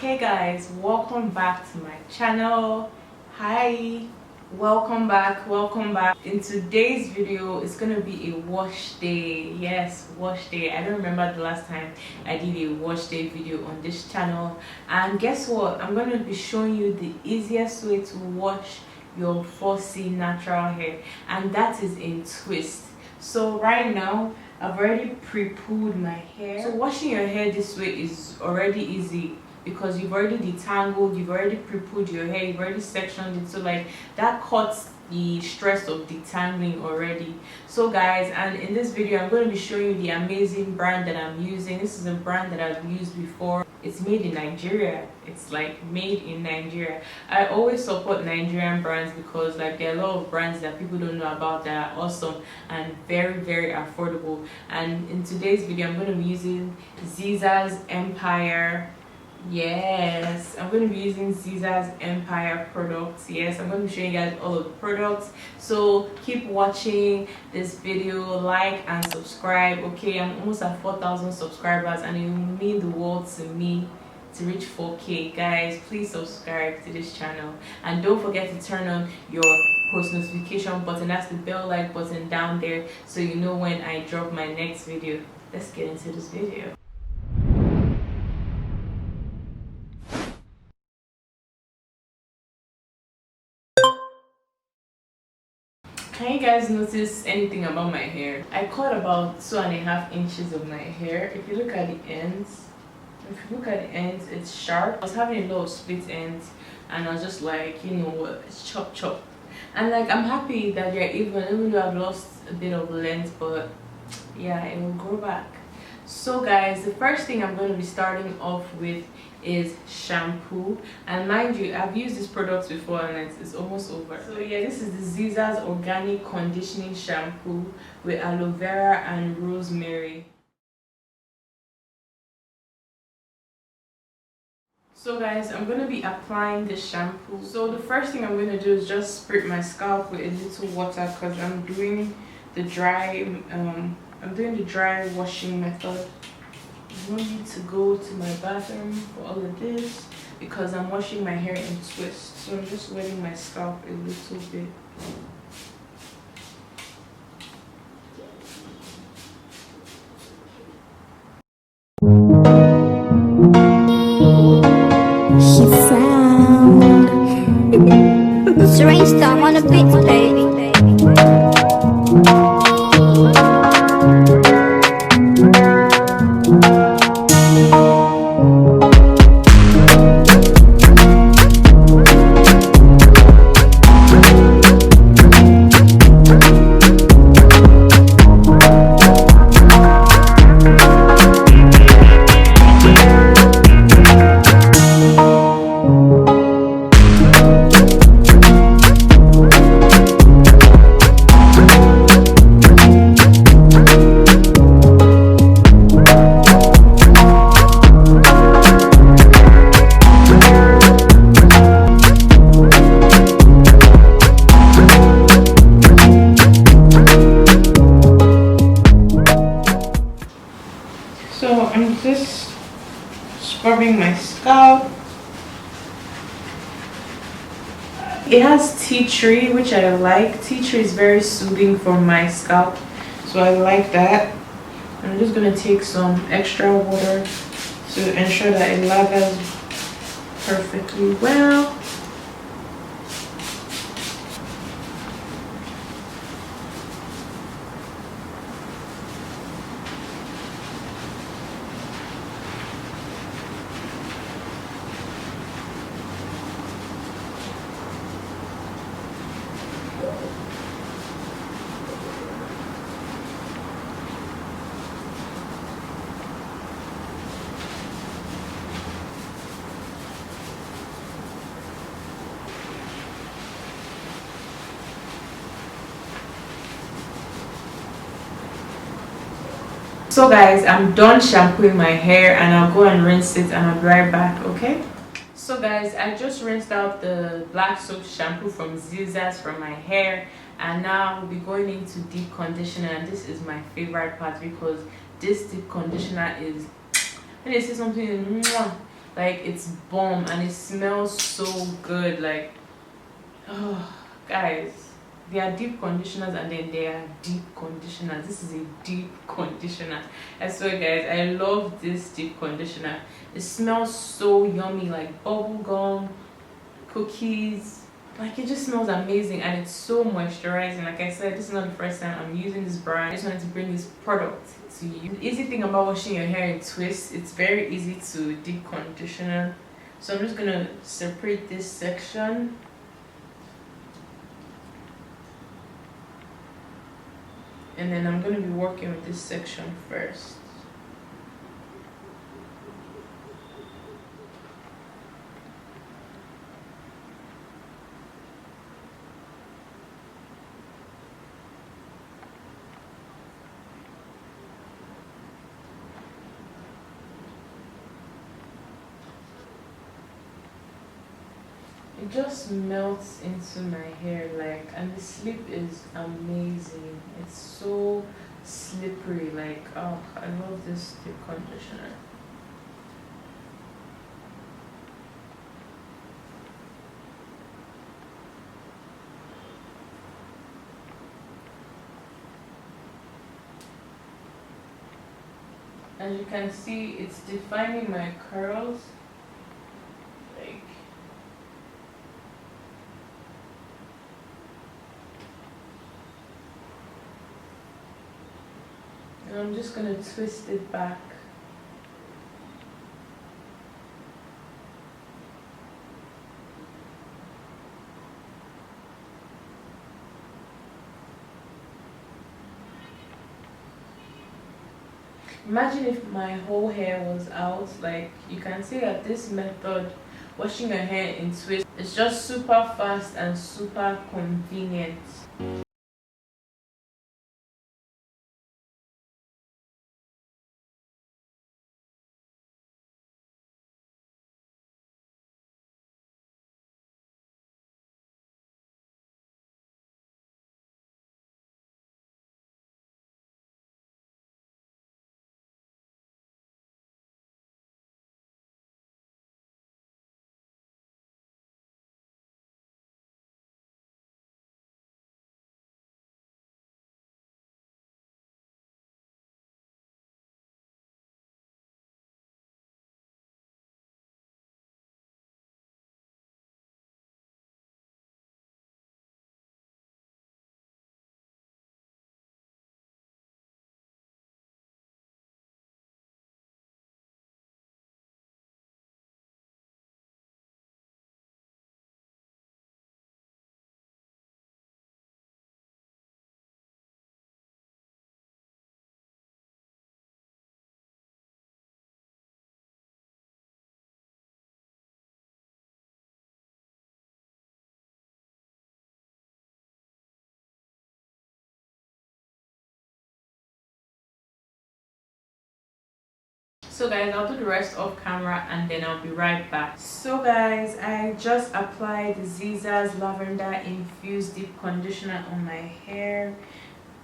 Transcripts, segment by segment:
Hey guys, welcome back to my channel. Hi, welcome back. In today's video, it's gonna be a wash day. Yes, wash day. I don't remember the last time I did a wash day video on this channel, and guess what, I'm gonna be showing you the easiest way to wash your 4C natural hair, and that is in twist. So right now I've already pre-pooed my hair. So washing your hair this way is already easy because you've already detangled, you've already pre-pooed your hair, you've already sectioned it, so like that cuts the stress of detangling already. So guys, and in this video I'm going to be showing you the amazing brand that I'm using. This is a brand that I've used before. It's made in Nigeria. It's like made in Nigeria. I always support Nigerian brands because like there are a lot of brands that people don't know about that are awesome and very affordable. And in today's video I'm going to be using Ziiza's Empire. Yes, I'm going to be using Ziiza's Empire products. Yes, I'm going to be showing you guys all of the products, so keep watching this video, like and subscribe. Okay, I'm almost at 4,000 subscribers and it will mean the world to me to reach 4K. Guys, please subscribe to this channel and don't forget to turn on your post notification button. That's the bell like button down there, so you know when I drop my next video. Let's get into this video. Can you guys notice anything about my hair? I cut about 2.5 inches of my hair. If you look at the ends, it's sharp. I was having a lot of split ends and I was just like, you know what, it's chop. And like I'm happy that they're even though I've lost a bit of length, but yeah, it will grow back. So guys, the first thing I'm going to be starting off with is shampoo, and mind you, I've used this product before and it's almost over. So yeah, this is the Ziiza's organic conditioning shampoo with aloe vera and rosemary. So guys, I'm going to be applying the shampoo. So the first thing I'm going to do is just spritz my scalp with a little water because I'm doing the dry washing method. I don't need to go to my bathroom for all of this because I'm washing my hair in twists. So I'm just wetting my scalp a little bit. She found Strange Star on a beat, baby. So I'm just scrubbing my scalp. It has tea tree, which I like. Tea tree is very soothing for my scalp, so I like that. I'm just going to take some extra water to ensure that it lathers perfectly well. So guys, I'm done shampooing my hair and I'll go and rinse it and I'll be right back, okay? So guys, I just rinsed out the black soap shampoo from Ziiza's from my hair, and now we'll be going into deep conditioner, and this is my favorite part because this deep conditioner is, when they say something, Like, it's bomb and it smells so good. Like, oh guys, there are deep conditioners and then there are deep conditioners. This is a deep conditioner. I swear guys, I love this deep conditioner. It smells so yummy, like bubble gum, cookies. Like, it just smells amazing and it's so moisturizing. Like I said, this is not the first time I'm using this brand. I just wanted to bring this product to you. The easy thing about washing your hair in twists, it's very easy to deep conditioner. So I'm just gonna separate this section. And then I'm going to be working with this section first. It just melts into my hair, like, and the slip is amazing. It's so slippery. Like, oh, I love this deep conditioner. As you can see, it's defining my curls. Like, and I'm just gonna twist it back. Imagine if my whole hair was out. Like, you can see that this method, washing your hair in twists, is just super fast and super convenient. So guys, I'll do the rest off camera and then I'll be right back. So guys, I just applied Ziiza's Lavender Infused Deep Conditioner on my hair,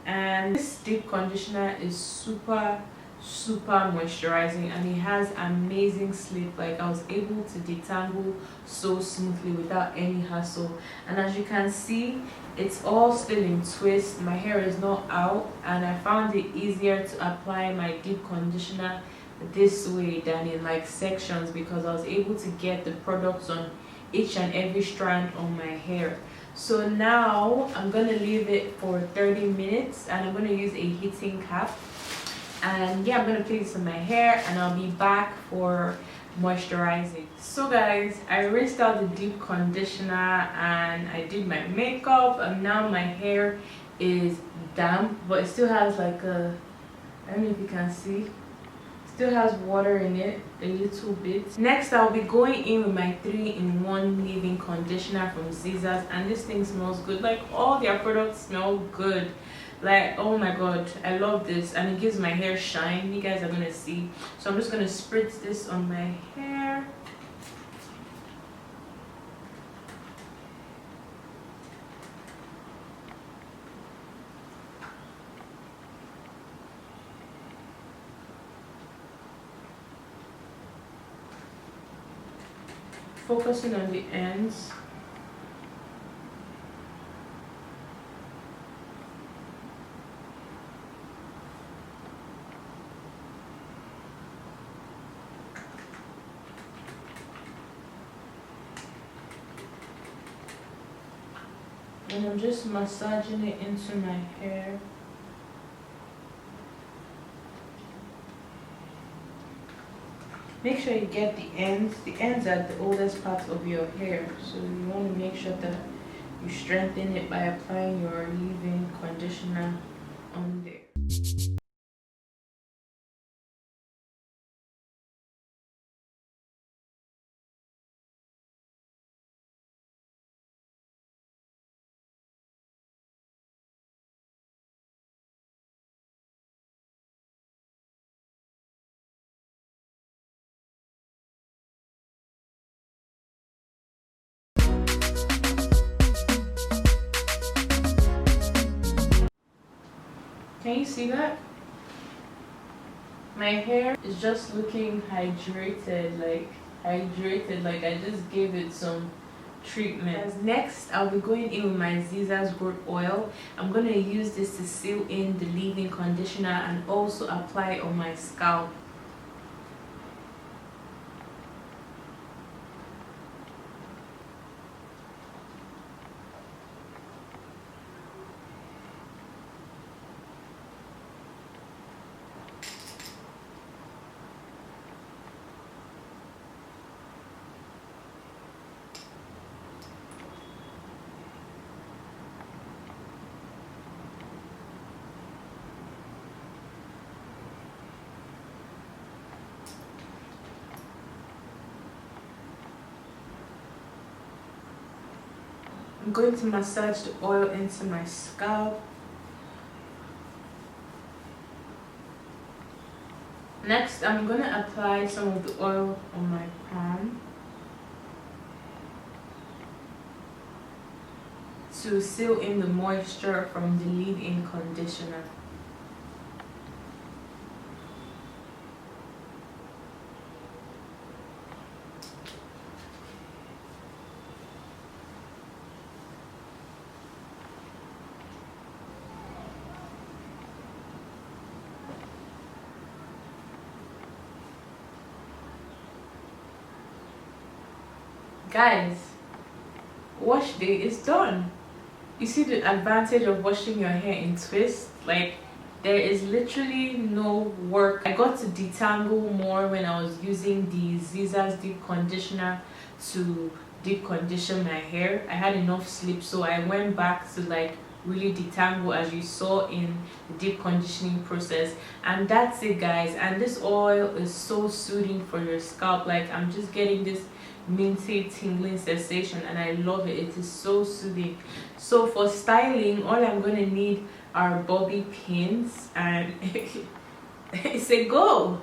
and this deep conditioner is super moisturizing and it has amazing slip. Like, I was able to detangle so smoothly without any hassle, and as you can see, it's all still in twist. My hair is not out, and I found it easier to apply my deep conditioner this way than in like sections, because I was able to get the products on each and every strand on my hair. So now I'm gonna leave it for 30 minutes and I'm gonna use a heating cap, and yeah, I'm gonna place this on my hair and I'll be back for moisturizing. So guys, I rinsed out the deep conditioner and I did my makeup, and now my hair is damp, but it still has like a, I don't know if you can see, still has water in it a little bit. Next, I'll be going in with my 3-in-1 leave-in conditioner from Ziiza's, and this thing smells good. Like, all their products smell good. Like, oh my god, I love this, and it gives my hair shine. You guys are gonna see. So I'm just gonna spritz this on my hair. focusing on the ends. And I'm just massaging it into my hair. Make sure you get the ends. The ends are the oldest part of your hair, so you want to make sure that you strengthen it by applying your leave-in conditioner on there. Can you see that? My hair is just looking hydrated, like I just gave it some treatment. Next, I'll be going in with my Ziiza Growth Oil. I'm going to use this to seal in the leave-in conditioner and also apply it on my scalp. I'm going to massage the oil into my scalp. Next, I'm going to apply some of the oil on my palm to seal in the moisture from the leave-in conditioner. Guys, wash day is done. You see the advantage of washing your hair in twists? Like, there is literally no work. I got to detangle more when I was using the Ziiza's deep conditioner to deep condition my hair. I had enough sleep, so I went back to like really detangle, as you saw in the deep conditioning process. And that's it, guys. And this oil is so soothing for your scalp. Like, I'm just getting this minty tingling sensation and I love it. It is so soothing. So for styling, all I'm gonna need are bobby pins and it's a go.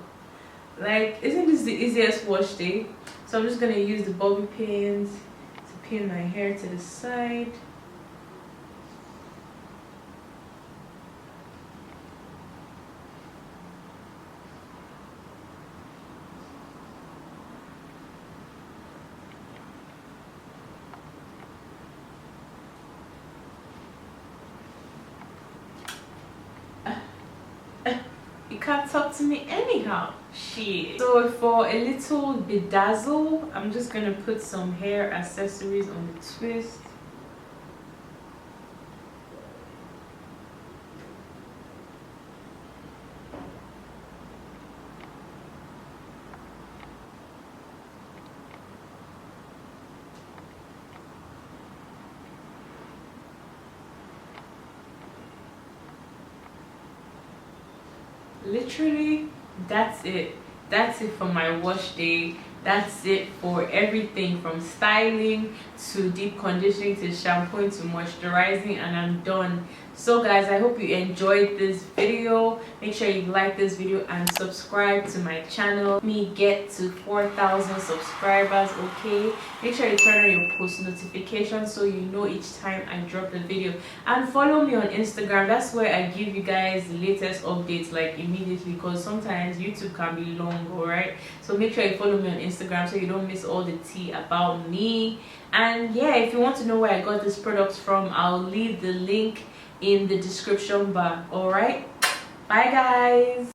Like, isn't this the easiest wash day? So I'm just gonna use the bobby pins to pin my hair to the side. You can't talk to me anyhow. Shit. So for a little bedazzle, I'm just gonna put some hair accessories on the twist. Literally, that's it for my wash day. That's it for everything from styling to deep conditioning to shampooing to moisturizing, and I'm done. So guys, I hope you enjoyed this video. Make sure you like this video and subscribe to my channel. Me get to 4,000 subscribers, okay? Make sure you turn on your post notifications so you know each time I drop the video. And follow me on Instagram. That's where I give you guys the latest updates like immediately, because sometimes YouTube can be long, alright? So make sure you follow me on Instagram so you don't miss all the tea about me. And yeah, if you want to know where I got this products from, I'll leave the link in the description bar. All right, bye guys.